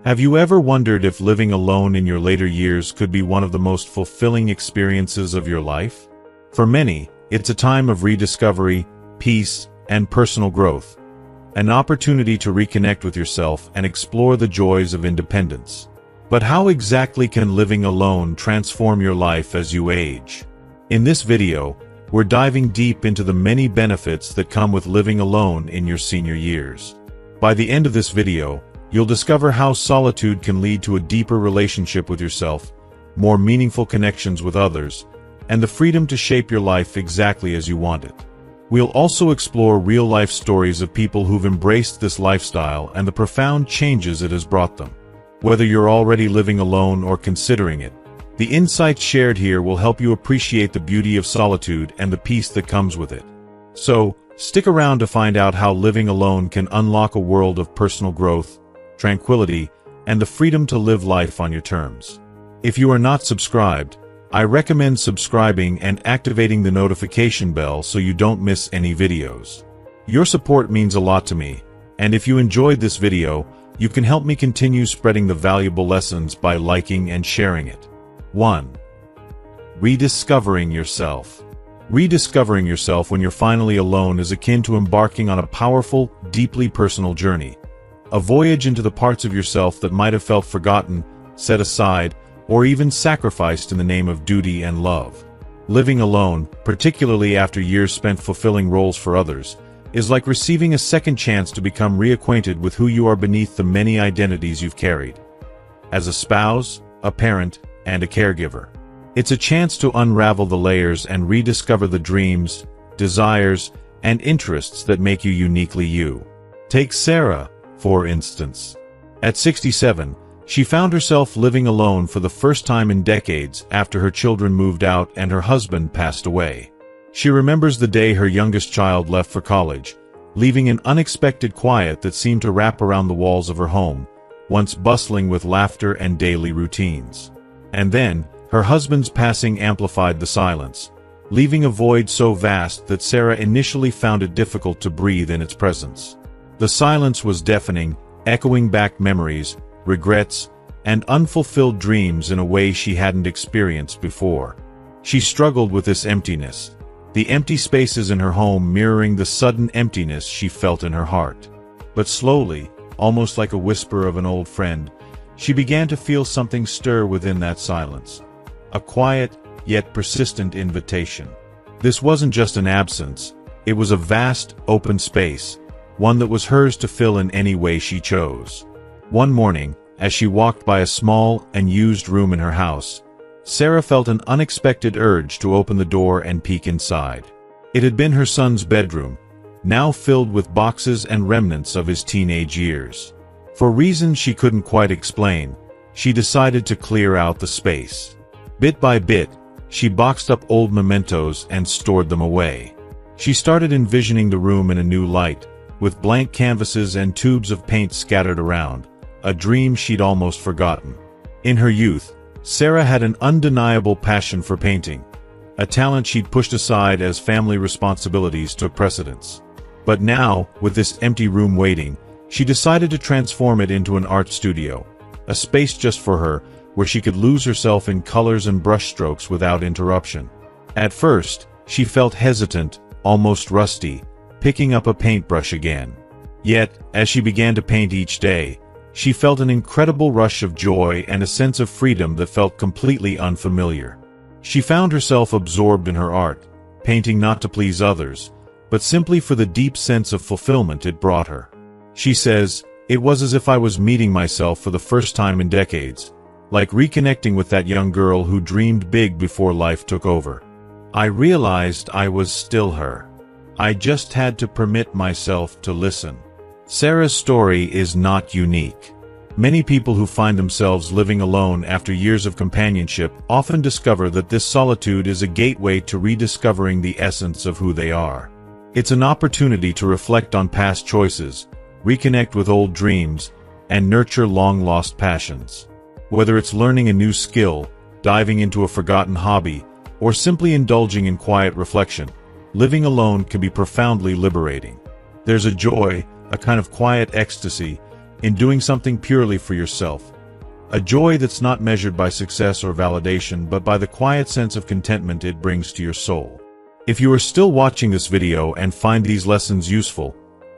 Have you ever wondered if living alone in your later years could be one of the most fulfilling experiences of your life? For many, it's a time of rediscovery, peace, and personal growth. An opportunity to reconnect with yourself and explore the joys of independence. But how exactly can living alone transform your life as you age? In this video, we're diving deep into the many benefits that come with living alone in your senior years. By the end of this video, you'll discover how solitude can lead to a deeper relationship with yourself, more meaningful connections with others, and the freedom to shape your life exactly as you want it. We'll also explore real-life stories of people who've embraced this lifestyle and the profound changes it has brought them. Whether you're already living alone or considering it, the insights shared here will help you appreciate the beauty of solitude and the peace that comes with it. So, stick around to find out how living alone can unlock a world of personal growth, tranquility, and the freedom to live life on your terms. If you are not subscribed, I recommend subscribing and activating the notification bell so you don't miss any videos. Your support means a lot to me, and if you enjoyed this video, you can help me continue spreading the valuable lessons by liking and sharing it. 1. Rediscovering yourself. Rediscovering yourself when you're finally alone is akin to embarking on a powerful, deeply personal journey. A voyage into the parts of yourself that might have felt forgotten, set aside, or even sacrificed in the name of duty and love. Living alone, particularly after years spent fulfilling roles for others, is like receiving a second chance to become reacquainted with who you are beneath the many identities you've carried. As a spouse, a parent, and a caregiver. It's a chance to unravel the layers and rediscover the dreams, desires, and interests that make you uniquely you. Take Sarah, for instance. At 67, she found herself living alone for the first time in decades after her children moved out and her husband passed away. She remembers the day her youngest child left for college, leaving an unexpected quiet that seemed to wrap around the walls of her home, once bustling with laughter and daily routines. And then, her husband's passing amplified the silence, leaving a void so vast that Sarah initially found it difficult to breathe in its presence. The silence was deafening, echoing back memories, regrets, and unfulfilled dreams in a way she hadn't experienced before. She struggled with this emptiness, the empty spaces in her home mirroring the sudden emptiness she felt in her heart. But slowly, almost like a whisper of an old friend, she began to feel something stir within that silence. A quiet, yet persistent invitation. This wasn't just an absence, it was a vast, open space, one that was hers to fill in any way she chose. One morning, as she walked by a small, unused room in her house, Sarah felt an unexpected urge to open the door and peek inside. It had been her son's bedroom, now filled with boxes and remnants of his teenage years. For reasons she couldn't quite explain, she decided to clear out the space. Bit by bit, she boxed up old mementos and stored them away. She started envisioning the room in a new light, with blank canvases and tubes of paint scattered around, a dream she'd almost forgotten. In her youth, Sarah had an undeniable passion for painting, a talent she'd pushed aside as family responsibilities took precedence. But now, with this empty room waiting, she decided to transform it into an art studio, a space just for her, where she could lose herself in colors and brushstrokes without interruption. At first, she felt hesitant, almost rusty, picking up a paintbrush again. Yet, as she began to paint each day, she felt an incredible rush of joy and a sense of freedom that felt completely unfamiliar. She found herself absorbed in her art, painting not to please others, but simply for the deep sense of fulfillment it brought her. She says, "It was as if I was meeting myself for the first time in decades, like reconnecting with that young girl who dreamed big before life took over. I realized I was still her. I just had to permit myself to listen." Sarah's story is not unique. Many people who find themselves living alone after years of companionship often discover that this solitude is a gateway to rediscovering the essence of who they are. It's an opportunity to reflect on past choices, reconnect with old dreams, and nurture long-lost passions. Whether it's learning a new skill, diving into a forgotten hobby, or simply indulging in quiet reflection, living alone can be profoundly liberating. There's a joy, a kind of quiet ecstasy, in doing something purely for yourself. A joy that's not measured by success or validation, but by the quiet sense of contentment it brings to your soul. If you are still watching this video and find these lessons useful,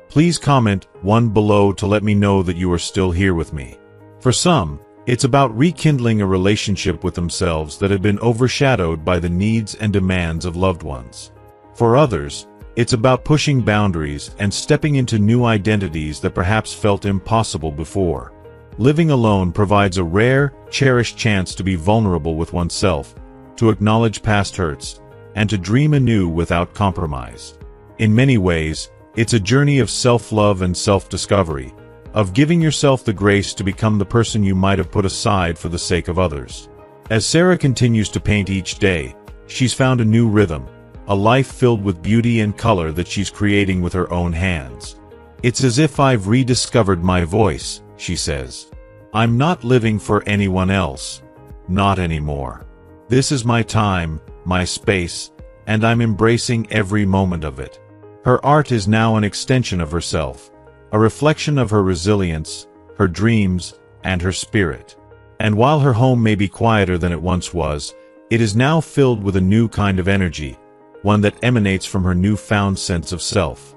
please comment 1 below to let me know that you are still here with me. For some, it's about rekindling a relationship with themselves that had been overshadowed by the needs and demands of loved ones. For others, it's about pushing boundaries and stepping into new identities that perhaps felt impossible before. Living alone provides a rare, cherished chance to be vulnerable with oneself, to acknowledge past hurts, and to dream anew without compromise. In many ways, it's a journey of self-love and self-discovery, of giving yourself the grace to become the person you might have put aside for the sake of others. As Sarah continues to paint each day, she's found a new rhythm, a life filled with beauty and color that she's creating with her own hands. "It's as if I've rediscovered my voice," she says. "I'm not living for anyone else. Not anymore. This is my time, my space, and I'm embracing every moment of it." Her art is now an extension of herself, a reflection of her resilience, her dreams, and her spirit. And while her home may be quieter than it once was, it is now filled with a new kind of energy, one that emanates from her newfound sense of self.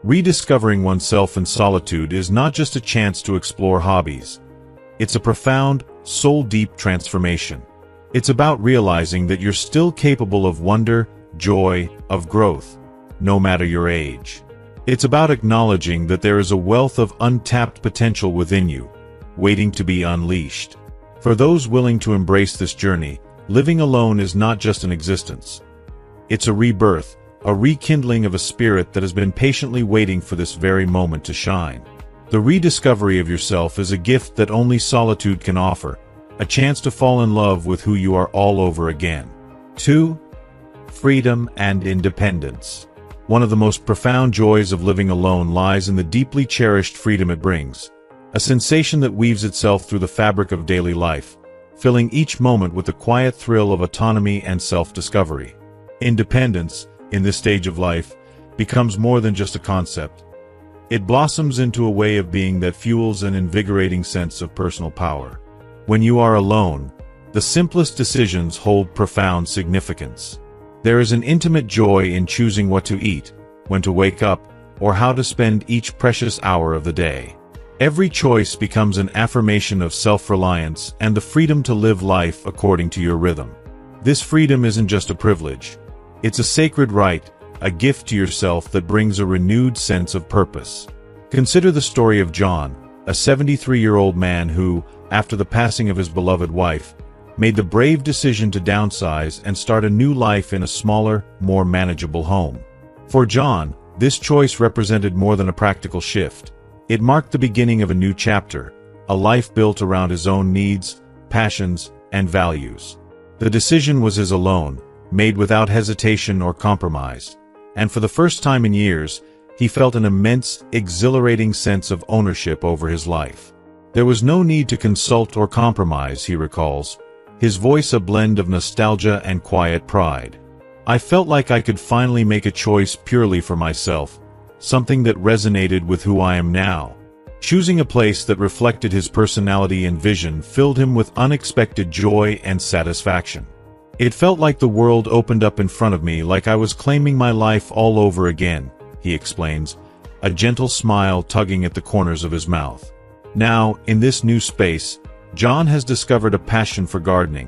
Rediscovering oneself in solitude is not just a chance to explore hobbies. It's a profound, soul-deep transformation. It's about realizing that you're still capable of wonder, joy, of growth, no matter your age. It's about acknowledging that there is a wealth of untapped potential within you, waiting to be unleashed. For those willing to embrace this journey, living alone is not just an existence. It's a rebirth, a rekindling of a spirit that has been patiently waiting for this very moment to shine. The rediscovery of yourself is a gift that only solitude can offer, a chance to fall in love with who you are all over again. 2. Freedom and independence. One of the most profound joys of living alone lies in the deeply cherished freedom it brings, a sensation that weaves itself through the fabric of daily life, filling each moment with the quiet thrill of autonomy and self-discovery. Independence, in this stage of life, becomes more than just a concept. It blossoms into a way of being that fuels an invigorating sense of personal power. When you are alone, the simplest decisions hold profound significance. There is an intimate joy in choosing what to eat, when to wake up, or how to spend each precious hour of the day. Every choice becomes an affirmation of self-reliance and the freedom to live life according to your rhythm. This freedom isn't just a privilege. It's a sacred right, a gift to yourself that brings a renewed sense of purpose. Consider the story of John, a 73-year-old man who, after the passing of his beloved wife, made the brave decision to downsize and start a new life in a smaller, more manageable home. For John, this choice represented more than a practical shift. It marked the beginning of a new chapter, a life built around his own needs, passions, and values. The decision was his alone, made without hesitation or compromise, and for the first time in years, he felt an immense, exhilarating sense of ownership over his life. There was no need to consult or compromise, he recalls, his voice a blend of nostalgia and quiet pride. "I felt like I could finally make a choice purely for myself, something that resonated with who I am now." Choosing a place that reflected his personality and vision filled him with unexpected joy and satisfaction. "It felt like the world opened up in front of me, like I was claiming my life all over again," he explains, a gentle smile tugging at the corners of his mouth. Now, in this new space, John has discovered a passion for gardening,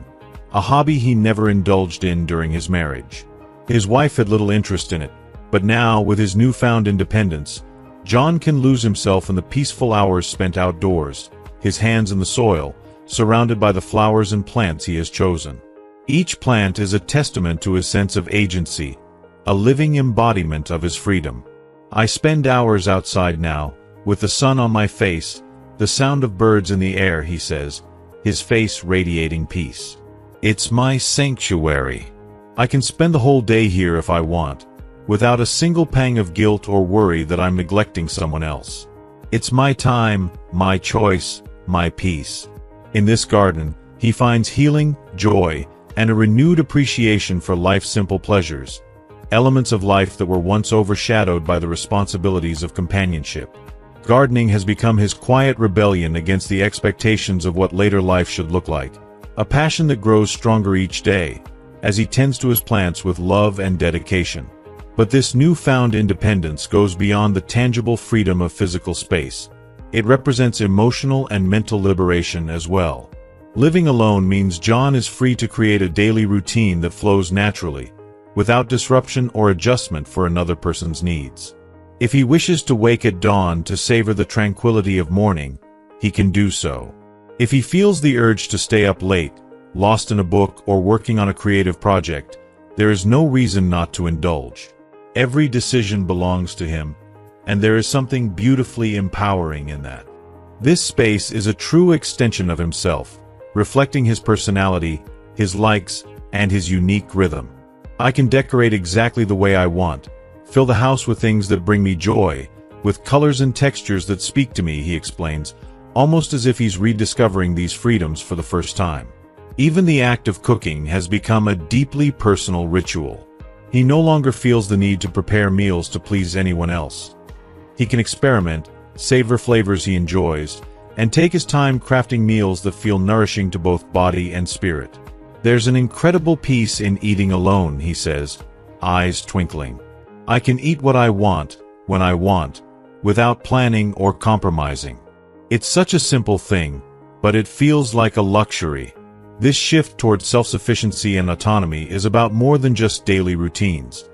a hobby he never indulged in during his marriage. His wife had little interest in it, but now, with his newfound independence, John can lose himself in the peaceful hours spent outdoors, his hands in the soil, surrounded by the flowers and plants he has chosen. Each plant is a testament to his sense of agency, a living embodiment of his freedom. "I spend hours outside now, with the sun on my face, the sound of birds in the air," he says, his face radiating peace. "It's my sanctuary. I can spend the whole day here if I want, without a single pang of guilt or worry that I'm neglecting someone else. It's my time, my choice, my peace." In this garden, he finds healing, joy, and a renewed appreciation for life's simple pleasures, elements of life that were once overshadowed by the responsibilities of companionship. Gardening has become his quiet rebellion against the expectations of what later life should look like, a passion that grows stronger each day, as he tends to his plants with love and dedication. But this newfound independence goes beyond the tangible freedom of physical space. It represents emotional and mental liberation as well. Living alone means John is free to create a daily routine that flows naturally, without disruption or adjustment for another person's needs. If he wishes to wake at dawn to savor the tranquility of morning, he can do so. If he feels the urge to stay up late, lost in a book or working on a creative project, there is no reason not to indulge. Every decision belongs to him, and there is something beautifully empowering in that. This space is a true extension of himself, reflecting his personality, his likes, and his unique rhythm. I can decorate exactly the way I want, fill the house with things that bring me joy, with colors and textures that speak to me, he explains, almost as if he's rediscovering these freedoms for the first time. Even the act of cooking has become a deeply personal ritual. He no longer feels the need to prepare meals to please anyone else. He can experiment, savor flavors he enjoys, and take his time crafting meals that feel nourishing to both body and spirit. There's an incredible peace in eating alone, he says, eyes twinkling. I can eat what I want, when I want, without planning or compromising. It's such a simple thing, but it feels like a luxury. This shift towards self-sufficiency and autonomy is about more than just daily routines.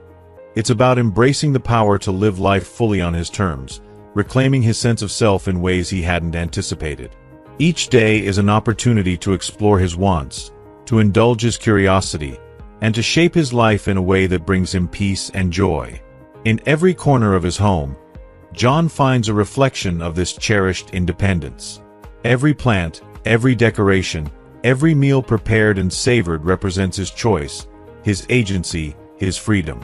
It's about embracing the power to live life fully on his terms, reclaiming his sense of self in ways he hadn't anticipated. Each day is an opportunity to explore his wants, to indulge his curiosity, and to shape his life in a way that brings him peace and joy. In every corner of his home, John finds a reflection of this cherished independence. Every plant, every decoration, every meal prepared and savored represents his choice, his agency, his freedom.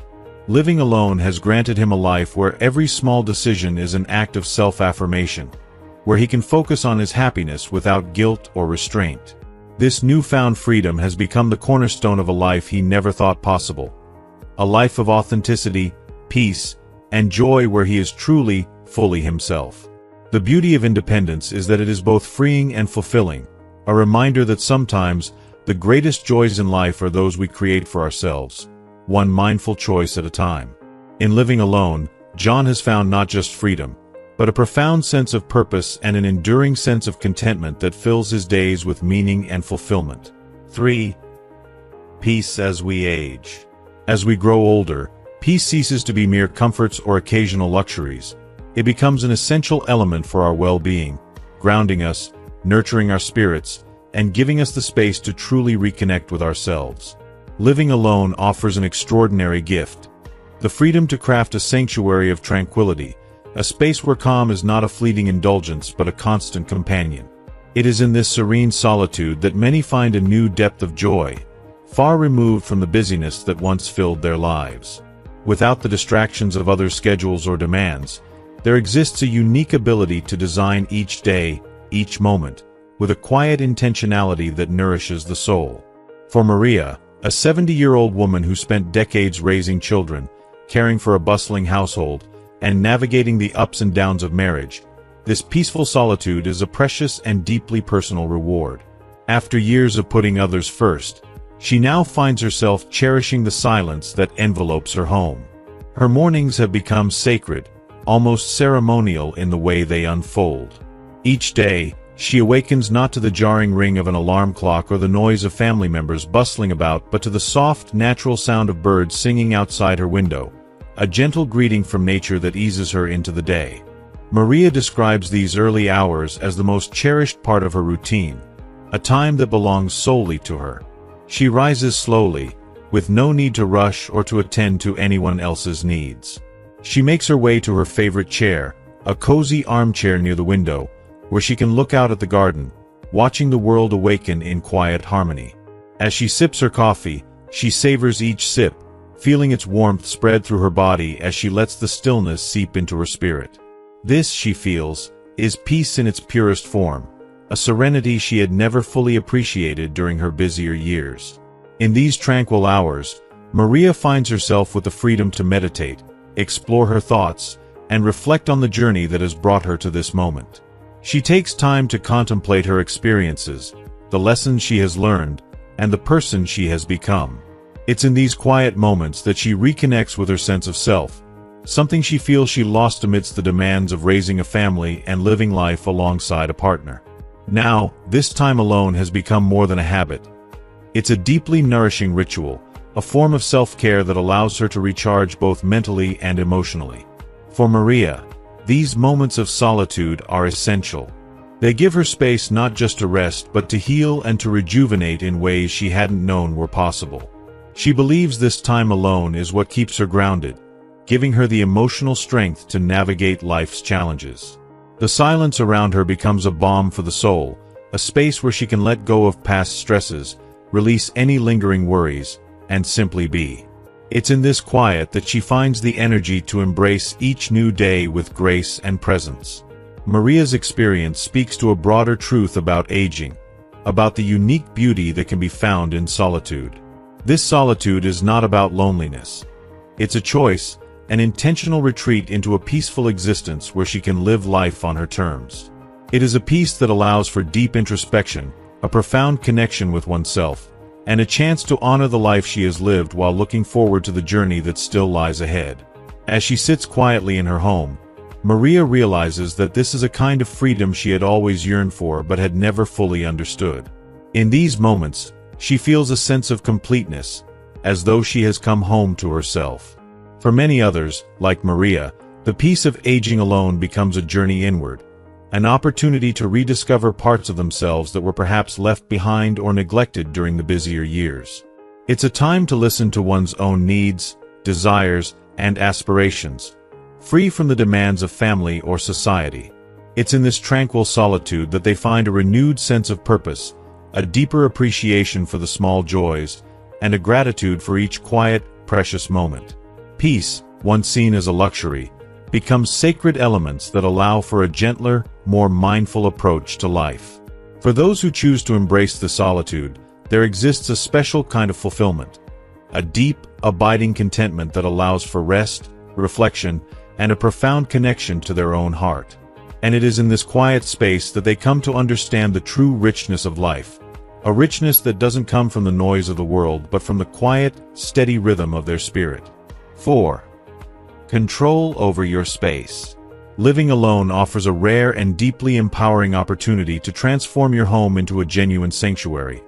Living alone has granted him a life where every small decision is an act of self-affirmation, where he can focus on his happiness without guilt or restraint. This newfound freedom has become the cornerstone of a life he never thought possible. A life of authenticity, peace, and joy where he is truly, fully himself. The beauty of independence is that it is both freeing and fulfilling, a reminder that sometimes the greatest joys in life are those we create for ourselves, one mindful choice at a time. In living alone, John has found not just freedom, but a profound sense of purpose and an enduring sense of contentment that fills his days with meaning and fulfillment. 3. Peace as we age. As we grow older, peace ceases to be mere comforts or occasional luxuries. It becomes an essential element for our well-being, grounding us, nurturing our spirits, and giving us the space to truly reconnect with ourselves. Living alone offers an extraordinary gift: the freedom to craft a sanctuary of tranquility, a space where calm is not a fleeting indulgence but a constant companion. It is in this serene solitude that many find a new depth of joy, far removed from the busyness that once filled their lives. Without the distractions of others' schedules or demands, there exists a unique ability to design each day, each moment, with a quiet intentionality that nourishes the soul. For Maria, a 70-year-old woman who spent decades raising children, caring for a bustling household, and navigating the ups and downs of marriage, this peaceful solitude is a precious and deeply personal reward. After years of putting others first, she now finds herself cherishing the silence that envelopes her home. Her mornings have become sacred, almost ceremonial in the way they unfold. Each day, she awakens not to the jarring ring of an alarm clock or the noise of family members bustling about, but to the soft, natural sound of birds singing outside her window, a gentle greeting from nature that eases her into the day. Maria describes these early hours as the most cherished part of her routine, a time that belongs solely to her. She rises slowly, with no need to rush or to attend to anyone else's needs. She makes her way to her favorite chair, a cozy armchair near the window, where she can look out at the garden, watching the world awaken in quiet harmony. As she sips her coffee, she savors each sip, feeling its warmth spread through her body as she lets the stillness seep into her spirit. This, she feels, is peace in its purest form, a serenity she had never fully appreciated during her busier years. In these tranquil hours, Maria finds herself with the freedom to meditate, explore her thoughts, and reflect on the journey that has brought her to this moment. She takes time to contemplate her experiences, the lessons she has learned, and the person she has become. It's in these quiet moments that she reconnects with her sense of self, something she feels she lost amidst the demands of raising a family and living life alongside a partner. Now, this time alone has become more than a habit. It's a deeply nourishing ritual, a form of self-care that allows her to recharge both mentally and emotionally. For Maria, these moments of solitude are essential. They give her space not just to rest but to heal and to rejuvenate in ways she hadn't known were possible. She believes this time alone is what keeps her grounded, giving her the emotional strength to navigate life's challenges. The silence around her becomes a balm for the soul, a space where she can let go of past stresses, release any lingering worries, and simply be. It's in this quiet that she finds the energy to embrace each new day with grace and presence. Maria's experience speaks to a broader truth about aging, about the unique beauty that can be found in solitude. This solitude is not about loneliness. It's a choice, an intentional retreat into a peaceful existence where she can live life on her terms. It is a peace that allows for deep introspection, a profound connection with oneself, and a chance to honor the life she has lived while looking forward to the journey that still lies ahead. As she sits quietly in her home, Maria realizes that this is a kind of freedom she had always yearned for but had never fully understood. In these moments, she feels a sense of completeness, as though she has come home to herself. For many others, like Maria, the peace of aging alone becomes a journey inward, an opportunity to rediscover parts of themselves that were perhaps left behind or neglected during the busier years. It's a time to listen to one's own needs, desires, and aspirations, free from the demands of family or society. It's in this tranquil solitude that they find a renewed sense of purpose, a deeper appreciation for the small joys, and a gratitude for each quiet, precious moment. Peace, once seen as a luxury, becomes sacred elements that allow for a gentler, more mindful approach to life. For those who choose to embrace the solitude, there exists a special kind of fulfillment, a deep, abiding contentment that allows for rest, reflection, and a profound connection to their own heart. And it is in this quiet space that they come to understand the true richness of life, a richness that doesn't come from the noise of the world but from the quiet, steady rhythm of their spirit. 4. Control over your space. Living alone offers a rare and deeply empowering opportunity to transform your home into a genuine sanctuary,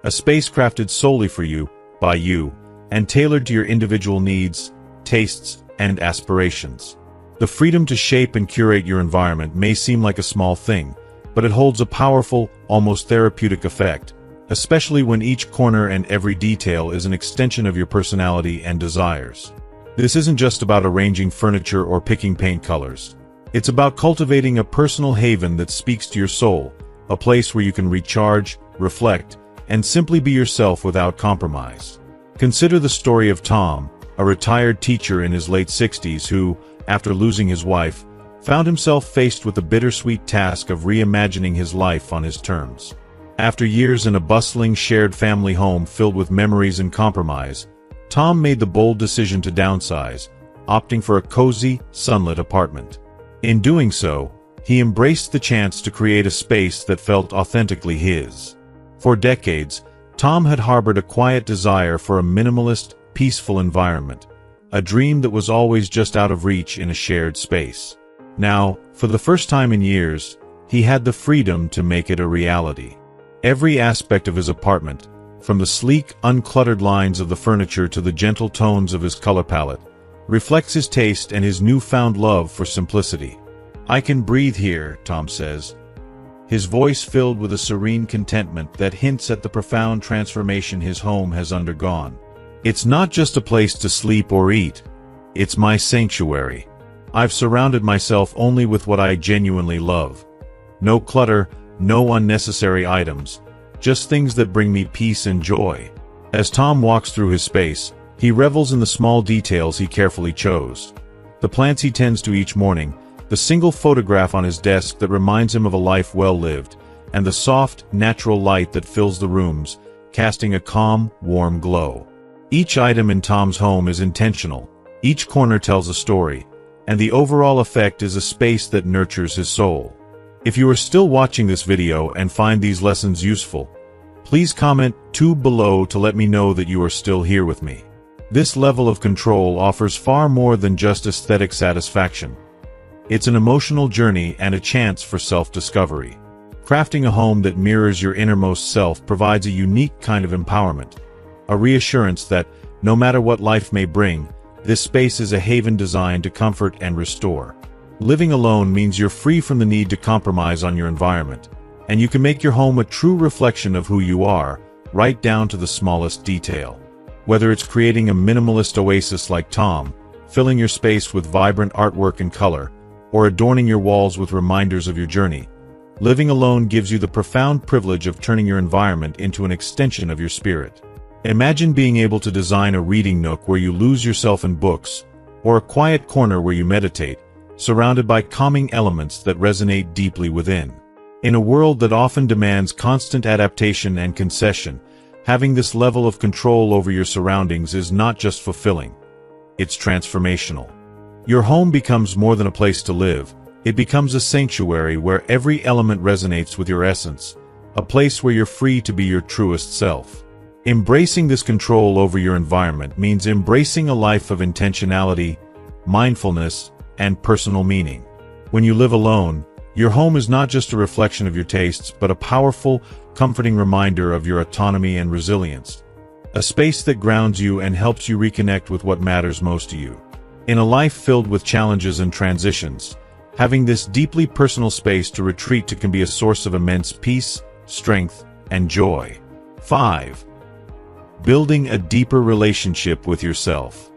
a space crafted solely for you, by you, and tailored to your individual needs, tastes, and aspirations. The freedom to shape and curate your environment may seem like a small thing, but it holds a powerful, almost therapeutic effect, especially when each corner and every detail is an extension of your personality and desires. This isn't just about arranging furniture or picking paint colors. It's about cultivating a personal haven that speaks to your soul, a place where you can recharge, reflect, and simply be yourself without compromise. Consider the story of Tom, a retired teacher in his late 60s who, after losing his wife, found himself faced with the bittersweet task of reimagining his life on his terms. After years in a bustling shared family home filled with memories and compromise, Tom made the bold decision to downsize, opting for a cozy, sunlit apartment. In doing so, he embraced the chance to create a space that felt authentically his. For decades, Tom had harbored a quiet desire for a minimalist, peaceful environment, a dream that was always just out of reach in a shared space. Now, for the first time in years, he had the freedom to make it a reality. Every aspect of his apartment, from the sleek, uncluttered lines of the furniture to the gentle tones of his color palette, reflects his taste and his newfound love for simplicity. "I can breathe here," Tom says, his voice filled with a serene contentment that hints at the profound transformation his home has undergone. "It's not just a place to sleep or eat. It's my sanctuary. I've surrounded myself only with what I genuinely love. No clutter, no unnecessary items, just things that bring me peace and joy." As Tom walks through his space, he revels in the small details he carefully chose. The plants he tends to each morning, the single photograph on his desk that reminds him of a life well lived, and the soft, natural light that fills the rooms, casting a calm, warm glow. Each item in Tom's home is intentional. Each corner tells a story, and the overall effect is a space that nurtures his soul. If you are still watching this video and find these lessons useful, please comment 2 below to let me know that you are still here with me. This level of control offers far more than just aesthetic satisfaction. It's an emotional journey and a chance for self-discovery. Crafting a home that mirrors your innermost self provides a unique kind of empowerment, a reassurance that, no matter what life may bring, this space is a haven designed to comfort and restore. Living alone means you're free from the need to compromise on your environment, and you can make your home a true reflection of who you are, right down to the smallest detail. Whether it's creating a minimalist oasis like Tom, filling your space with vibrant artwork and color, or adorning your walls with reminders of your journey, living alone gives you the profound privilege of turning your environment into an extension of your spirit. Imagine being able to design a reading nook where you lose yourself in books, or a quiet corner where you meditate, surrounded by calming elements that resonate deeply within. In a world that often demands constant adaptation and concession, having this level of control over your surroundings is not just fulfilling, it's transformational. Your home becomes more than a place to live, it becomes a sanctuary where every element resonates with your essence, a place where you're free to be your truest self. Embracing this control over your environment means embracing a life of intentionality, mindfulness, and personal meaning. When you live alone, your home is not just a reflection of your tastes, but a powerful, comforting reminder of your autonomy and resilience. A space that grounds you and helps you reconnect with what matters most to you. In a life filled with challenges and transitions, having this deeply personal space to retreat to can be a source of immense peace, strength, and joy. 5. Building a deeper relationship with yourself.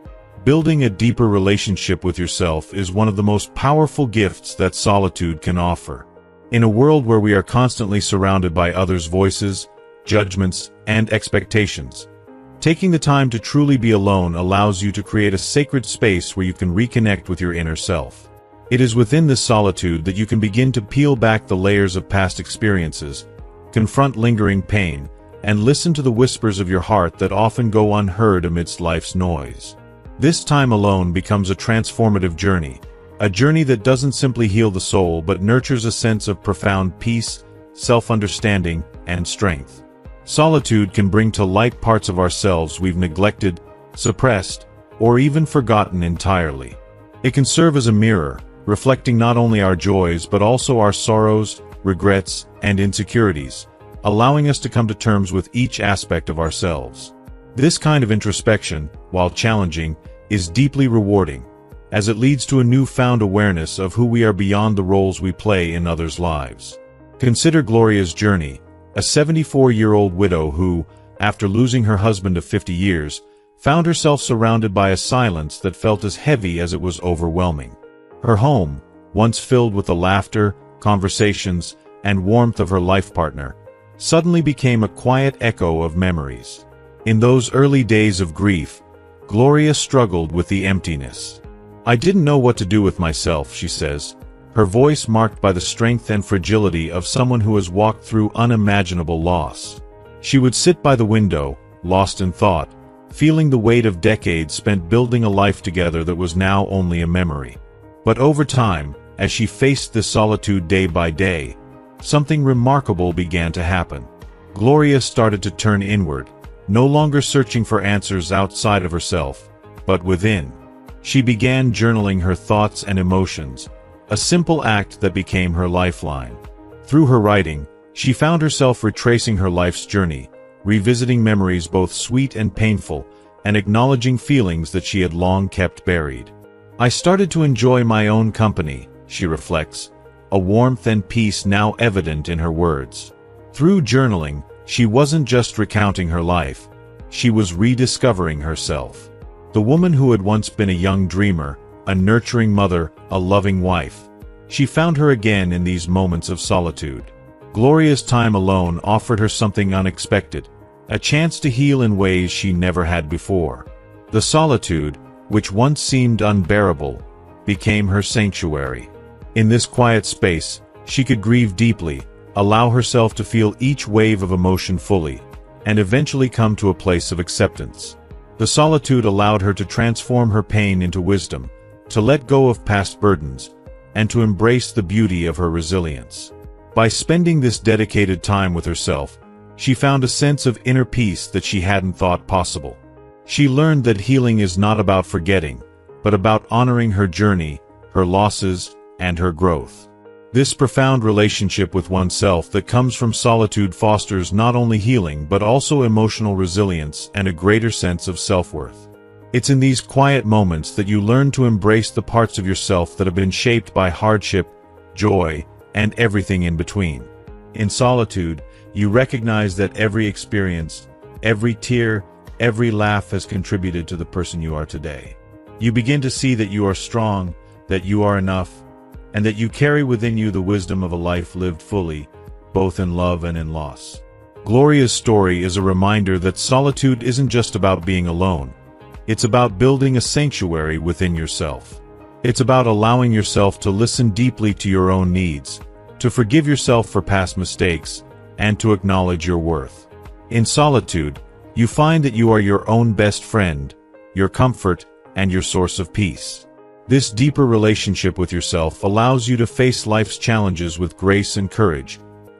Building a deeper relationship with yourself is one of the most powerful gifts that solitude can offer. In a world where we are constantly surrounded by others' voices, judgments, and expectations, taking the time to truly be alone allows you to create a sacred space where you can reconnect with your inner self. It is within this solitude that you can begin to peel back the layers of past experiences, confront lingering pain, and listen to the whispers of your heart that often go unheard amidst life's noise. This time alone becomes a transformative journey, a journey that doesn't simply heal the soul but nurtures a sense of profound peace, self-understanding, and strength. Solitude can bring to light parts of ourselves we've neglected, suppressed, or even forgotten entirely. It can serve as a mirror, reflecting not only our joys but also our sorrows, regrets, and insecurities, allowing us to come to terms with each aspect of ourselves. This kind of introspection, while challenging, is deeply rewarding, as it leads to a newfound awareness of who we are beyond the roles we play in others' lives. Consider Gloria's journey, a 74-year-old widow who, after losing her husband of 50 years, found herself surrounded by a silence that felt as heavy as it was overwhelming. Her home, once filled with the laughter, conversations, and warmth of her life partner, suddenly became a quiet echo of memories. In those early days of grief, Gloria struggled with the emptiness. "I didn't know what to do with myself," she says, her voice marked by the strength and fragility of someone who has walked through unimaginable loss. She would sit by the window, lost in thought, feeling the weight of decades spent building a life together that was now only a memory. But over time, as she faced this solitude day by day, something remarkable began to happen. Gloria started to turn inward, no longer searching for answers outside of herself, but within. She began journaling her thoughts and emotions, a simple act that became her lifeline. Through her writing, she found herself retracing her life's journey, revisiting memories both sweet and painful, and acknowledging feelings that she had long kept buried. "I started to enjoy my own company," she reflects, a warmth and peace now evident in her words. Through journaling, she wasn't just recounting her life, she was rediscovering herself. The woman who had once been a young dreamer, a nurturing mother, a loving wife. She found her again in these moments of solitude. Gloria's time alone offered her something unexpected, a chance to heal in ways she never had before. The solitude, which once seemed unbearable, became her sanctuary. In this quiet space, she could grieve deeply, allow herself to feel each wave of emotion fully, and eventually come to a place of acceptance. The solitude allowed her to transform her pain into wisdom, to let go of past burdens, and to embrace the beauty of her resilience. By spending this dedicated time with herself, she found a sense of inner peace that she hadn't thought possible. She learned that healing is not about forgetting, but about honoring her journey, her losses, and her growth. This profound relationship with oneself that comes from solitude fosters not only healing but also emotional resilience and a greater sense of self-worth. It's in these quiet moments that you learn to embrace the parts of yourself that have been shaped by hardship, joy, and everything in between. In solitude, you recognize that every experience, every tear, every laugh has contributed to the person you are today. You begin to see that you are strong, that you are enough, and that you carry within you the wisdom of a life lived fully, both in love and in loss. Gloria's story is a reminder that solitude isn't just about being alone. It's about building a sanctuary within yourself. It's about allowing yourself to listen deeply to your own needs, to forgive yourself for past mistakes, and to acknowledge your worth. In solitude, you find that you are your own best friend, your comfort, and your source of peace. This deeper relationship with yourself allows you to face life's challenges with grace and courage,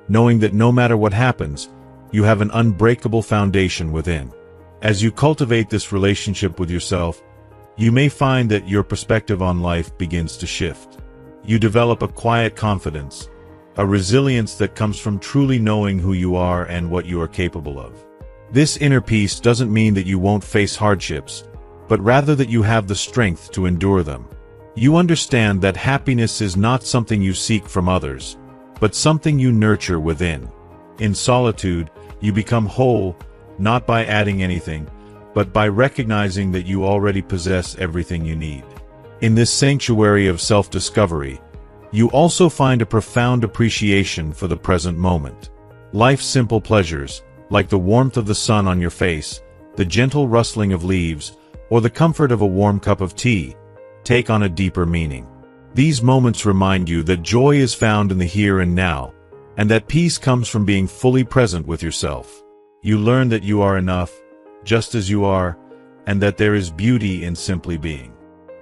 knowing that no matter what happens, you have an unbreakable foundation within. As you cultivate this relationship with yourself, you may find that your perspective on life begins to shift. You develop a quiet confidence, a resilience that comes from truly knowing who you are and what you are capable of. This inner peace doesn't mean that you won't face hardships, but rather that you have the strength to endure them. You understand that happiness is not something you seek from others, but something you nurture within. In solitude, you become whole, not by adding anything, but by recognizing that you already possess everything you need. In this sanctuary of self-discovery, you also find a profound appreciation for the present moment. Life's simple pleasures, like the warmth of the sun on your face, the gentle rustling of leaves, or the comfort of a warm cup of tea, take on a deeper meaning. These moments remind you that joy is found in the here and now, and that peace comes from being fully present with yourself. You learn that you are enough, just as you are, and that there is beauty in simply being.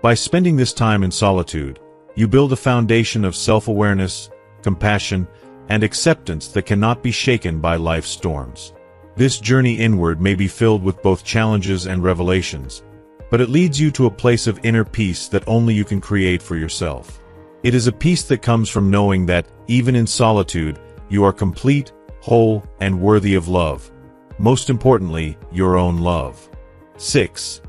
By spending this time in solitude, you build a foundation of self-awareness, compassion, and acceptance that cannot be shaken by life's storms. This journey inward may be filled with both challenges and revelations, but it leads you to a place of inner peace that only you can create for yourself. It is a peace that comes from knowing that, even in solitude, you are complete, whole, and worthy of love. Most importantly, your own love. 6.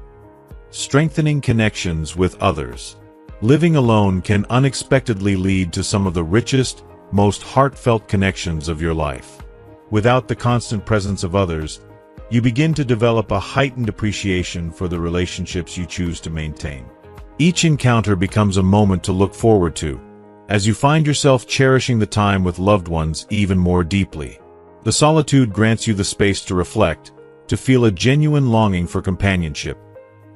Strengthening connections with others. Living alone can unexpectedly lead to some of the richest, most heartfelt connections of your life. Without the constant presence of others, you begin to develop a heightened appreciation for the relationships you choose to maintain. Each encounter becomes a moment to look forward to, as you find yourself cherishing the time with loved ones even more deeply. The solitude grants you the space to reflect, to feel a genuine longing for companionship,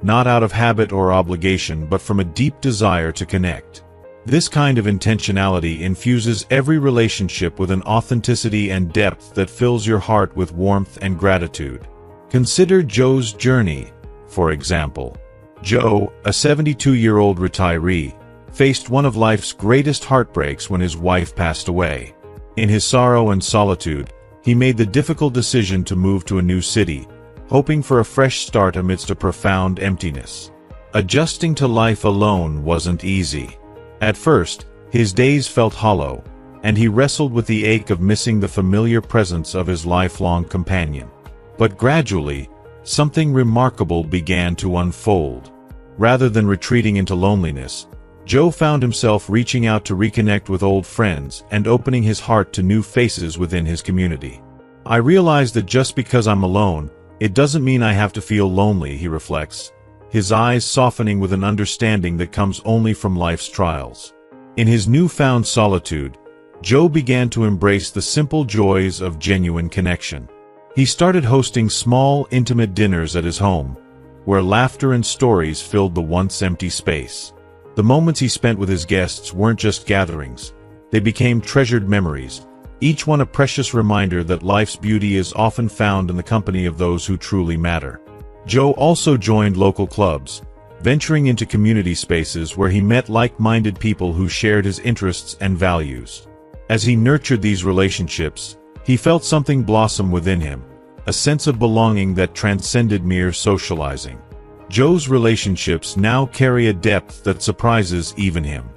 not out of habit or obligation but from a deep desire to connect. This kind of intentionality infuses every relationship with an authenticity and depth that fills your heart with warmth and gratitude. Consider Joe's journey, for example. Joe, a 72-year-old retiree, faced one of life's greatest heartbreaks when his wife passed away. In his sorrow and solitude, he made the difficult decision to move to a new city, hoping for a fresh start amidst a profound emptiness. Adjusting to life alone wasn't easy. At first, his days felt hollow, and he wrestled with the ache of missing the familiar presence of his lifelong companion. But gradually, something remarkable began to unfold. Rather than retreating into loneliness, Joe found himself reaching out to reconnect with old friends and opening his heart to new faces within his community. I realize that just because I'm alone, it doesn't mean I have to feel lonely, he reflects, his eyes softening with an understanding that comes only from life's trials. In his newfound solitude, Joe began to embrace the simple joys of genuine connection. He started hosting small, intimate dinners at his home, where laughter and stories filled the once empty space. The moments he spent with his guests weren't just gatherings, they became treasured memories, each one a precious reminder that life's beauty is often found in the company of those who truly matter. Joe also joined local clubs, venturing into community spaces where he met like-minded people who shared his interests and values. As he nurtured these relationships, he felt something blossom within him, a sense of belonging that transcended mere socializing. Joe's relationships now carry a depth that surprises even him.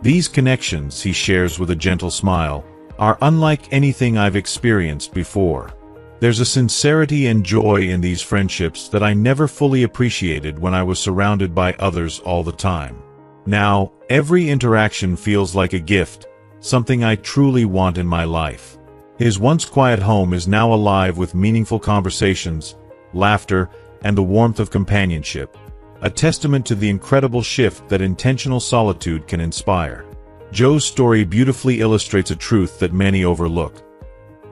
These connections, he shares with a gentle smile, are unlike anything I've experienced before. There's a sincerity and joy in these friendships that I never fully appreciated when I was surrounded by others all the time. Now, every interaction feels like a gift, something I truly want in my life. His once quiet home is now alive with meaningful conversations, laughter, and the warmth of companionship, a testament to the incredible shift that intentional solitude can inspire. Joe's story beautifully illustrates a truth that many overlook.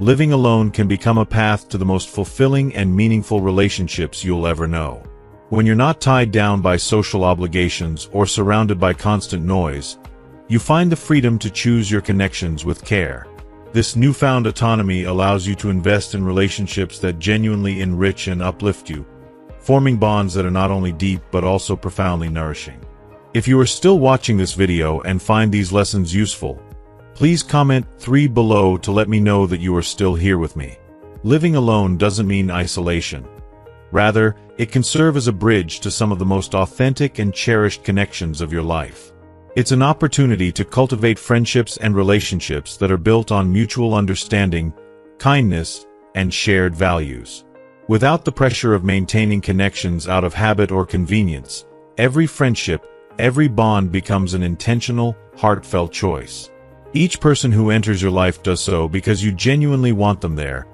Living alone can become a path to the most fulfilling and meaningful relationships you'll ever know. When you're not tied down by social obligations or surrounded by constant noise, you find the freedom to choose your connections with care. This newfound autonomy allows you to invest in relationships that genuinely enrich and uplift you, forming bonds that are not only deep but also profoundly nourishing. If you are still watching this video and find these lessons useful, please comment 3 below to let me know that you are still here with me. Living alone doesn't mean isolation. Rather, it can serve as a bridge to some of the most authentic and cherished connections of your life. It's an opportunity to cultivate friendships and relationships that are built on mutual understanding, kindness, and shared values. Without the pressure of maintaining connections out of habit or convenience, every friendship, every bond becomes an intentional, heartfelt choice. Each person who enters your life does so because you genuinely want them there,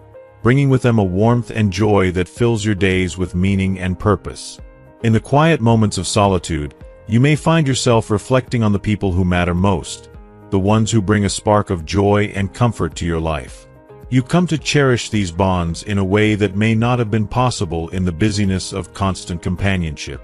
bringing with them a warmth and joy that fills your days with meaning and purpose. In the quiet moments of solitude, you may find yourself reflecting on the people who matter most, the ones who bring a spark of joy and comfort to your life. You come to cherish these bonds in a way that may not have been possible in the busyness of constant companionship.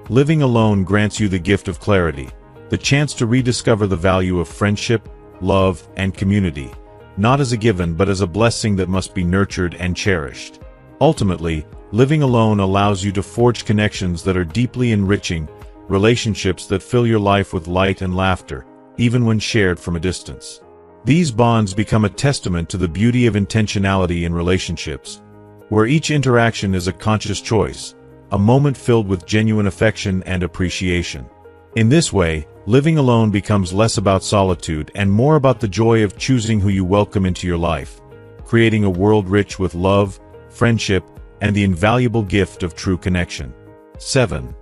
Living alone grants you the gift of clarity, the chance to rediscover the value of friendship, love, and community, not as a given but as a blessing that must be nurtured and cherished. Ultimately, living alone allows you to forge connections that are deeply enriching, relationships that fill your life with light and laughter, even when shared from a distance. These bonds become a testament to the beauty of intentionality in relationships, where each interaction is a conscious choice, a moment filled with genuine affection and appreciation. In this way, living alone becomes less about solitude and more about the joy of choosing who you welcome into your life, creating a world rich with love, friendship, and the invaluable gift of true connection. 7.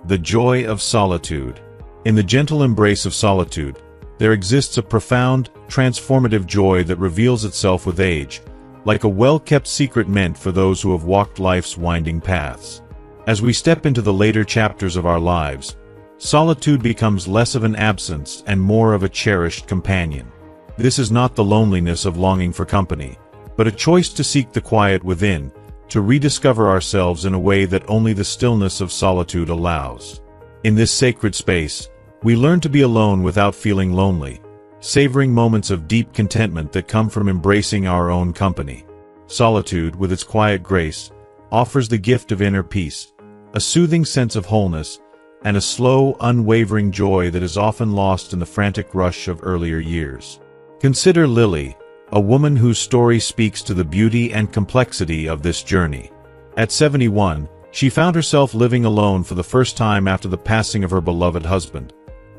The joy of solitude. In the gentle embrace of solitude, there exists a profound, transformative joy that reveals itself with age, like a well-kept secret meant for those who have walked life's winding paths. As we step into the later chapters of our lives, solitude becomes less of an absence and more of a cherished companion. This is not the loneliness of longing for company, but a choice to seek the quiet within, to rediscover ourselves in a way that only the stillness of solitude allows. In this sacred space, we learn to be alone without feeling lonely, savoring moments of deep contentment that come from embracing our own company. Solitude, with its quiet grace, offers the gift of inner peace, a soothing sense of wholeness, and a slow, unwavering joy that is often lost in the frantic rush of earlier years. Consider Lily, a woman whose story speaks to the beauty and complexity of this journey. At 71, she found herself living alone for the first time after the passing of her beloved husband,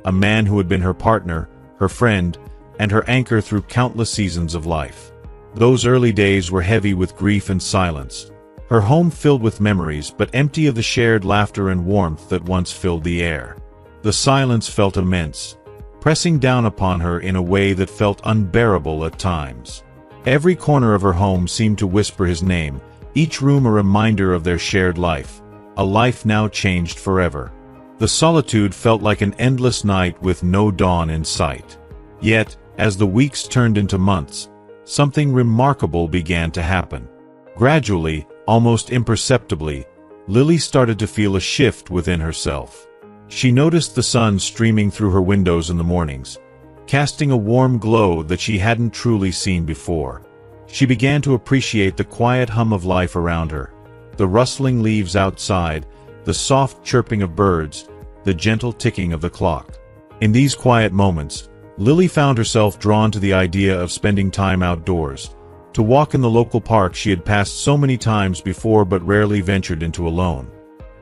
a man who had been her partner, her friend, and her anchor through countless seasons of life. Those early days were heavy with grief and silence, her home filled with memories but empty of the shared laughter and warmth that once filled the air. The silence felt immense, pressing down upon her in a way that felt unbearable at times. Every corner of her home seemed to whisper his name, each room a reminder of their shared life, a life now changed forever. The solitude felt like an endless night with no dawn in sight. Yet, as the weeks turned into months, something remarkable began to happen. Gradually, almost imperceptibly, Lily started to feel a shift within herself. She noticed the sun streaming through her windows in the mornings, casting a warm glow that she hadn't truly seen before. She began to appreciate the quiet hum of life around her, the rustling leaves outside, the soft chirping of birds, the gentle ticking of the clock. In these quiet moments, Lily found herself drawn to the idea of spending time outdoors, to walk in the local park she had passed so many times before but rarely ventured into alone.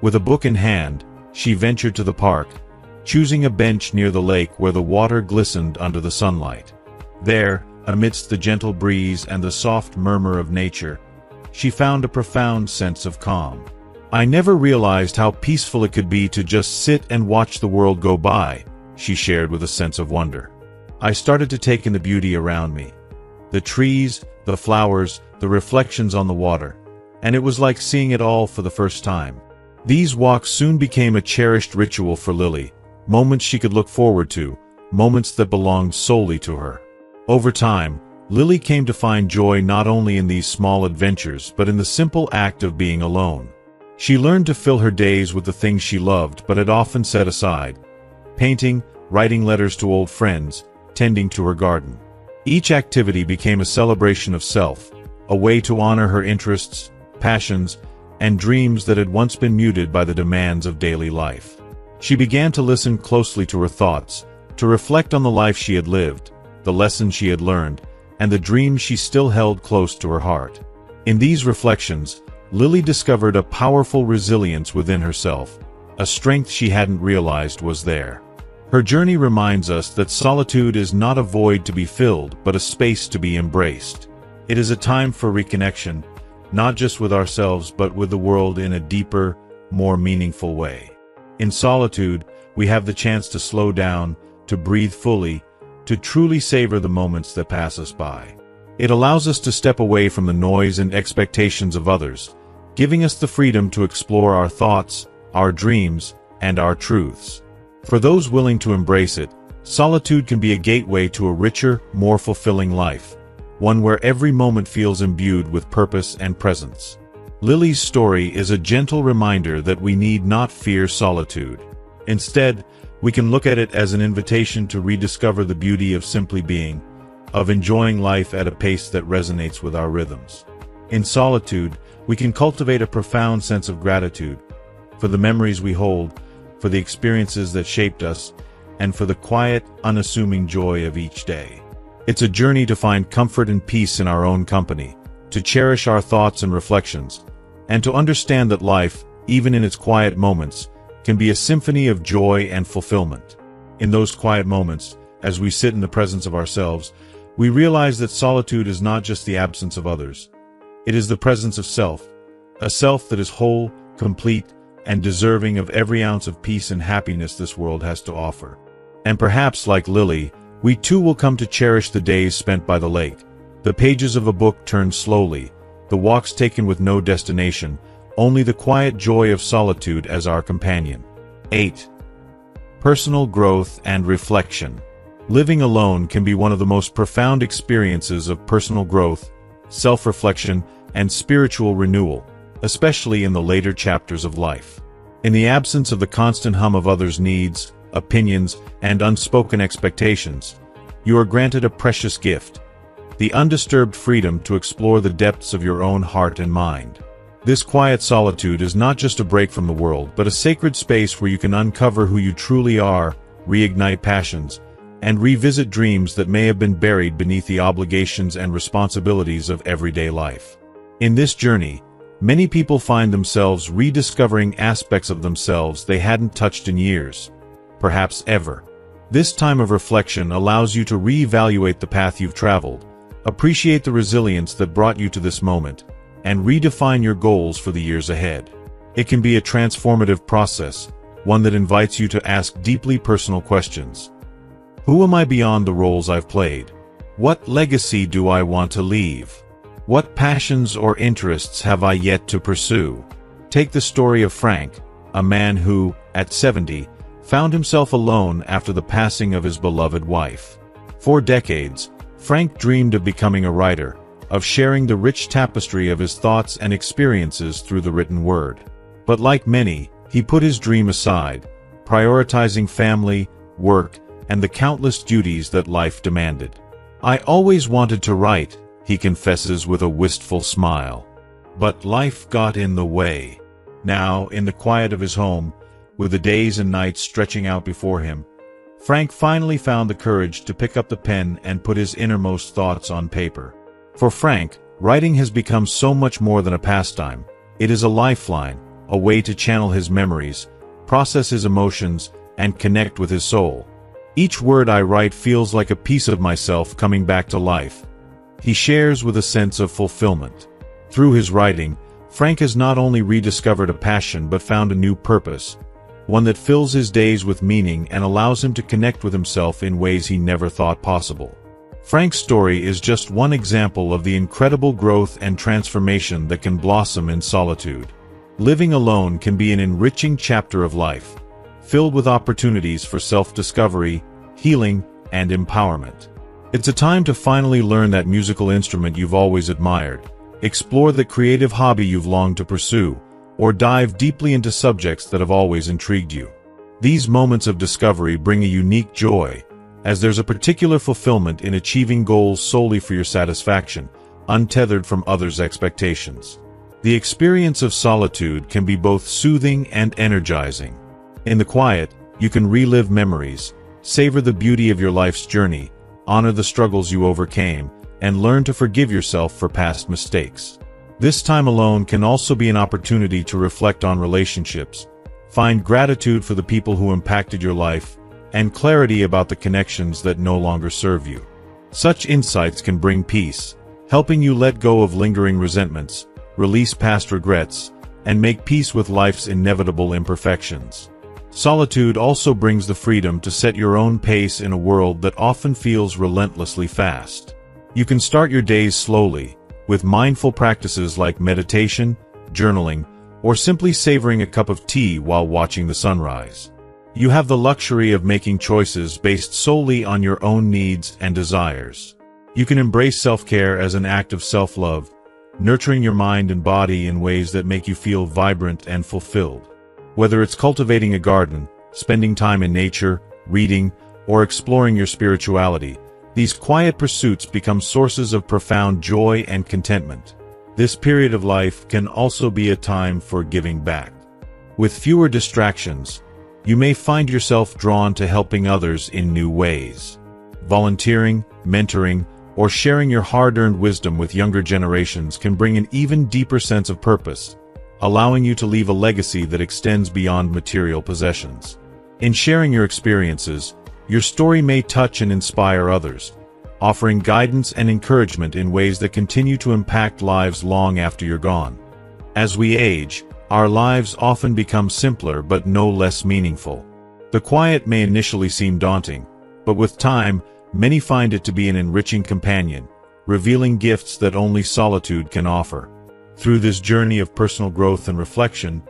With a book in hand, she ventured to the park, choosing a bench near the lake where the water glistened under the sunlight. There, amidst the gentle breeze and the soft murmur of nature, she found a profound sense of calm. "I never realized how peaceful it could be to just sit and watch the world go by," she shared with a sense of wonder. "I started to take in the beauty around me. The trees, the flowers, the reflections on the water, and it was like seeing it all for the first time." These walks soon became a cherished ritual for Lily, moments she could look forward to, moments that belonged solely to her. Over time, Lily came to find joy not only in these small adventures but in the simple act of being alone. She learned to fill her days with the things she loved but had often set aside: painting, writing letters to old friends, tending to her garden. Each activity became a celebration of self, a way to honor her interests, passions, and dreams that had once been muted by the demands of daily life. She began to listen closely to her thoughts, to reflect on the life she had lived, the lessons she had learned, and the dreams she still held close to her heart. In these reflections, Lily discovered a powerful resilience within herself, a strength she hadn't realized was there. Her journey reminds us that solitude is not a void to be filled, but a space to be embraced. It is a time for reconnection, not just with ourselves but with the world in a deeper, more meaningful way. In solitude, we have the chance to slow down, to breathe fully, to truly savor the moments that pass us by. It allows us to step away from the noise and expectations of others, giving us the freedom to explore our thoughts, our dreams, and our truths. For those willing to embrace it, solitude can be a gateway to a richer, more fulfilling life, one where every moment feels imbued with purpose and presence. Lily's story is a gentle reminder that we need not fear solitude. Instead, we can look at it as an invitation to rediscover the beauty of simply being, of enjoying life at a pace that resonates with our rhythms. In solitude, we can cultivate a profound sense of gratitude for the memories we hold, for the experiences that shaped us, and for the quiet, unassuming joy of each day. It's a journey to find comfort and peace in our own company, to cherish our thoughts and reflections, and to understand that life, even in its quiet moments, can be a symphony of joy and fulfillment. In those quiet moments, as we sit in the presence of ourselves, we realize that solitude is not just the absence of others. It is the presence of self, a self that is whole, complete, and deserving of every ounce of peace and happiness this world has to offer. And perhaps, like Lily, we too will come to cherish the days spent by the lake, the pages of a book turned slowly, the walks taken with no destination, only the quiet joy of solitude as our companion. 8. Personal growth and reflection. Living alone can be one of the most profound experiences of personal growth, self-reflection, and spiritual renewal, especially in the later chapters of life. In the absence of the constant hum of others' needs, opinions, and unspoken expectations, you are granted a precious gift: the undisturbed freedom to explore the depths of your own heart and mind. This quiet solitude is not just a break from the world, but a sacred space where you can uncover who you truly are, reignite passions, and revisit dreams that may have been buried beneath the obligations and responsibilities of everyday life. In this journey, many people find themselves rediscovering aspects of themselves they hadn't touched in years, perhaps ever. This time of reflection allows you to reevaluate the path you've traveled, appreciate the resilience that brought you to this moment, and redefine your goals for the years ahead. It can be a transformative process, one that invites you to ask deeply personal questions. Who am I beyond the roles I've played? What legacy do I want to leave? What passions or interests have I yet to pursue? Take the story of Frank, a man who, at 70, found himself alone after the passing of his beloved wife. For decades, Frank dreamed of becoming a writer, of sharing the rich tapestry of his thoughts and experiences through the written word. But like many, he put his dream aside, prioritizing family, work, and the countless duties that life demanded. "I always wanted to write," he confesses with a wistful smile. "But life got in the way." Now, in the quiet of his home, with the days and nights stretching out before him, Frank finally found the courage to pick up the pen and put his innermost thoughts on paper. For Frank, writing has become so much more than a pastime. It is a lifeline, a way to channel his memories, process his emotions, and connect with his soul. Each word I write feels like a piece of myself coming back to life, he shares with a sense of fulfillment. Through his writing, Frank has not only rediscovered a passion but found a new purpose, one that fills his days with meaning and allows him to connect with himself in ways he never thought possible. Frank's story is just one example of the incredible growth and transformation that can blossom in solitude. Living alone can be an enriching chapter of life, filled with opportunities for self-discovery, healing, and empowerment. It's a time to finally learn that musical instrument you've always admired, explore the creative hobby you've longed to pursue, or dive deeply into subjects that have always intrigued you. These moments of discovery bring a unique joy, as there's a particular fulfillment in achieving goals solely for your satisfaction, untethered from others' expectations. The experience of solitude can be both soothing and energizing. In the quiet, you can relive memories, savor the beauty of your life's journey, honor the struggles you overcame, and learn to forgive yourself for past mistakes. This time alone can also be an opportunity to reflect on relationships, find gratitude for the people who impacted your life, and clarity about the connections that no longer serve you. Such insights can bring peace, helping you let go of lingering resentments, release past regrets, and make peace with life's inevitable imperfections. Solitude also brings the freedom to set your own pace in a world that often feels relentlessly fast. You can start your days slowly, with mindful practices like meditation, journaling, or simply savoring a cup of tea while watching the sunrise. You have the luxury of making choices based solely on your own needs and desires. You can embrace self-care as an act of self-love, nurturing your mind and body in ways that make you feel vibrant and fulfilled. Whether it's cultivating a garden, spending time in nature, reading, or exploring your spirituality, these quiet pursuits become sources of profound joy and contentment. This period of life can also be a time for giving back. With fewer distractions, you may find yourself drawn to helping others in new ways. Volunteering, mentoring, or sharing your hard-earned wisdom with younger generations can bring an even deeper sense of purpose, allowing you to leave a legacy that extends beyond material possessions. In sharing your experiences, your story may touch and inspire others, offering guidance and encouragement in ways that continue to impact lives long after you're gone. As we age, our lives often become simpler but no less meaningful. The quiet may initially seem daunting, but with time, many find it to be an enriching companion, revealing gifts that only solitude can offer. Through this journey of personal growth and reflection,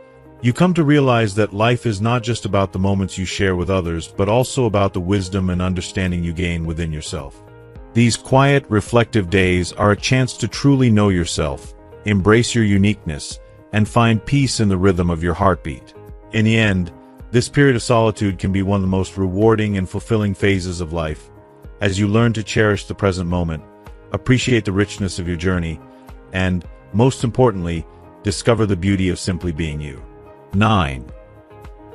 you come to realize that life is not just about the moments you share with others, but also about the wisdom and understanding you gain within yourself. These quiet, reflective days are a chance to truly know yourself, embrace your uniqueness, and find peace in the rhythm of your heartbeat. In the end, this period of solitude can be one of the most rewarding and fulfilling phases of life, as you learn to cherish the present moment, appreciate the richness of your journey, and, most importantly, discover the beauty of simply being you. 9.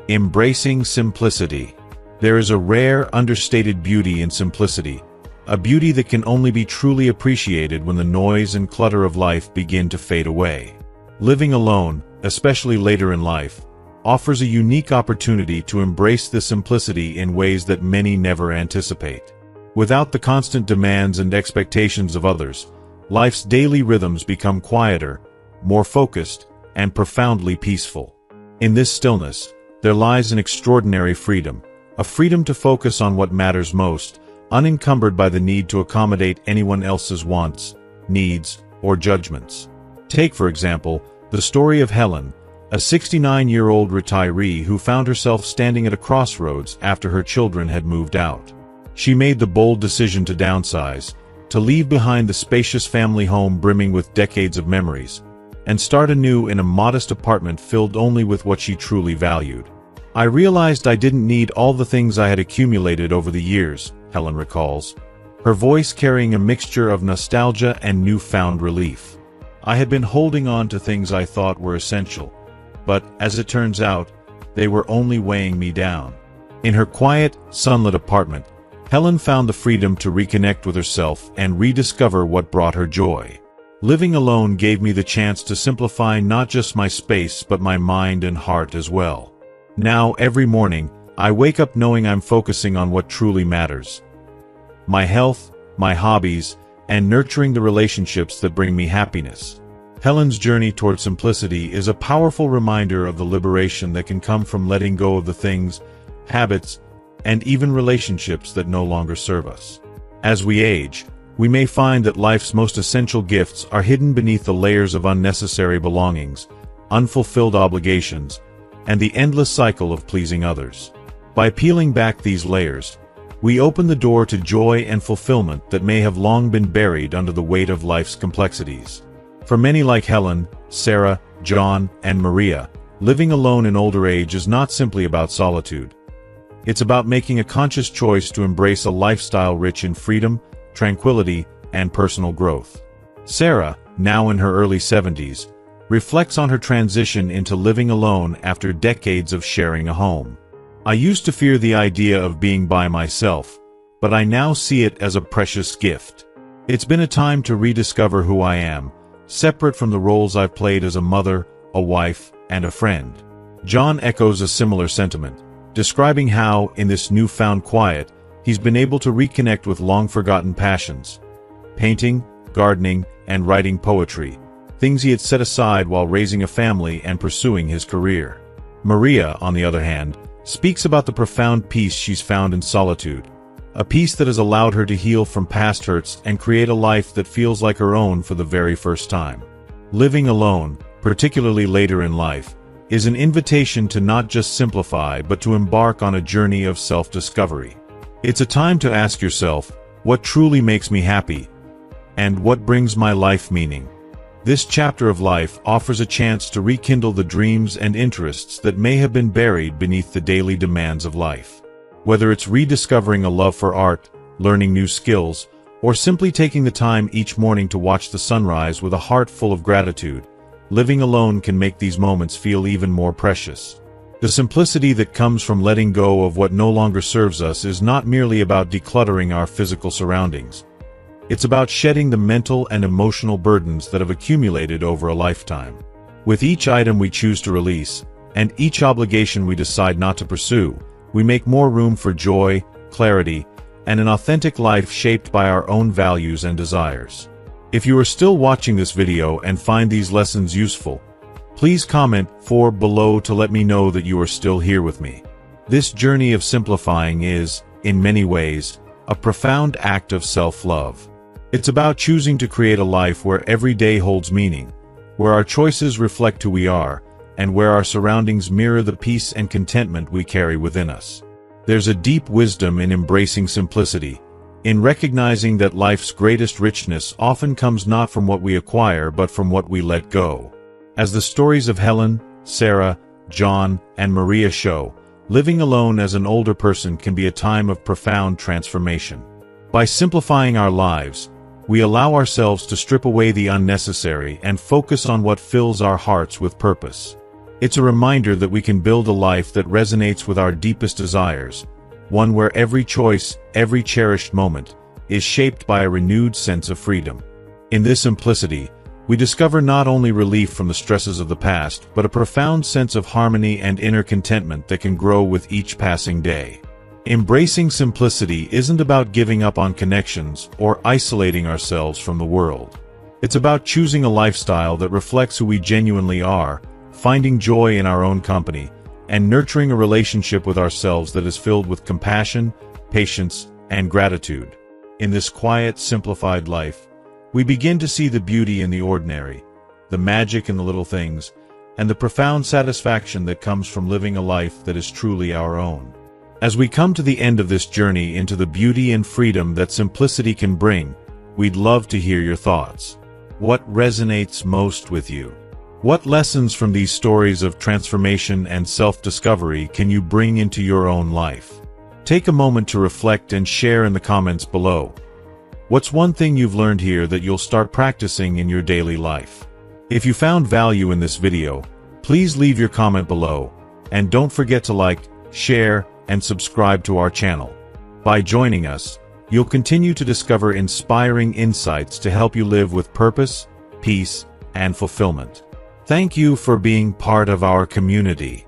Embracing simplicity. There is a rare, understated beauty in simplicity, a beauty that can only be truly appreciated when the noise and clutter of life begin to fade away. Living alone, especially later in life, offers a unique opportunity to embrace the simplicity in ways that many never anticipate. Without the constant demands and expectations of others, life's daily rhythms become quieter, more focused, and profoundly peaceful. In this stillness, there lies an extraordinary freedom, a freedom to focus on what matters most, unencumbered by the need to accommodate anyone else's wants, needs, or judgments. Take, for example, the story of Helen, a 69-year-old retiree who found herself standing at a crossroads after her children had moved out. She made the bold decision to downsize, to leave behind the spacious family home brimming with decades of memories, and start anew in a modest apartment filled only with what she truly valued. "I realized I didn't need all the things I had accumulated over the years," Helen recalls, her voice carrying a mixture of nostalgia and newfound relief. "I had been holding on to things I thought were essential, but, as it turns out, they were only weighing me down. In her quiet, sunlit apartment, Helen found the freedom to reconnect with herself and rediscover what brought her joy. Living alone gave me the chance to simplify not just my space but my mind and heart as well. Now, every morning, I wake up knowing I'm focusing on what truly matters: my health, my hobbies, and nurturing the relationships that bring me happiness. Helen's journey toward simplicity is a powerful reminder of the liberation that can come from letting go of the things, habits, and even relationships that no longer serve us. As we age, we may find that life's most essential gifts are hidden beneath the layers of unnecessary belongings, unfulfilled obligations, and the endless cycle of pleasing others. By peeling back these layers, we open the door to joy and fulfillment that may have long been buried under the weight of life's complexities. For many like Helen, Sarah, John, and Maria, living alone in older age is not simply about solitude. It's about making a conscious choice to embrace a lifestyle rich in freedom, tranquility, and personal growth. Sarah, now in her early 70s, reflects on her transition into living alone after decades of sharing a home. "I used to fear the idea of being by myself, but I now see it as a precious gift. It's been a time to rediscover who I am, separate from the roles I've played as a mother, a wife, and a friend." John echoes a similar sentiment, describing how, in this newfound quiet, he's been able to reconnect with long-forgotten passions: painting, gardening, and writing poetry, things he had set aside while raising a family and pursuing his career. Maria, on the other hand, speaks about the profound peace she's found in solitude, a peace that has allowed her to heal from past hurts and create a life that feels like her own for the very first time. Living alone, particularly later in life, is an invitation to not just simplify but to embark on a journey of self-discovery. It's a time to ask yourself, what truly makes me happy? And what brings my life meaning? This chapter of life offers a chance to rekindle the dreams and interests that may have been buried beneath the daily demands of life. Whether it's rediscovering a love for art, learning new skills, or simply taking the time each morning to watch the sunrise with a heart full of gratitude, living alone can make these moments feel even more precious. The simplicity that comes from letting go of what no longer serves us is not merely about decluttering our physical surroundings. It's about shedding the mental and emotional burdens that have accumulated over a lifetime. With each item we choose to release, and each obligation we decide not to pursue, we make more room for joy, clarity, and an authentic life shaped by our own values and desires. If you are still watching this video and find these lessons useful, please comment below to let me know that you are still here with me. This journey of simplifying is, in many ways, a profound act of self-love. It's about choosing to create a life where every day holds meaning, where our choices reflect who we are, and where our surroundings mirror the peace and contentment we carry within us. There's a deep wisdom in embracing simplicity, in recognizing that life's greatest richness often comes not from what we acquire but from what we let go. As the stories of Helen, Sarah, John, and Maria show, living alone as an older person can be a time of profound transformation. By simplifying our lives, we allow ourselves to strip away the unnecessary and focus on what fills our hearts with purpose. It's a reminder that we can build a life that resonates with our deepest desires, one where every choice, every cherished moment, is shaped by a renewed sense of freedom. In this simplicity, we discover not only relief from the stresses of the past, but a profound sense of harmony and inner contentment that can grow with each passing day. Embracing simplicity isn't about giving up on connections or isolating ourselves from the world. It's about choosing a lifestyle that reflects who we genuinely are, finding joy in our own company, and nurturing a relationship with ourselves that is filled with compassion, patience, and gratitude. In this quiet, simplified life, we begin to see the beauty in the ordinary, the magic in the little things, and the profound satisfaction that comes from living a life that is truly our own. As we come to the end of this journey into the beauty and freedom that simplicity can bring, we'd love to hear your thoughts. What resonates most with you? What lessons from these stories of transformation and self-discovery can you bring into your own life? Take a moment to reflect and share in the comments below. What's one thing you've learned here that you'll start practicing in your daily life? If you found value in this video, Please leave your comment below, and don't forget to like, share, and subscribe to our channel. By joining us, you'll continue to discover inspiring insights to help you live with purpose, peace, and fulfillment. Thank you for being part of our community.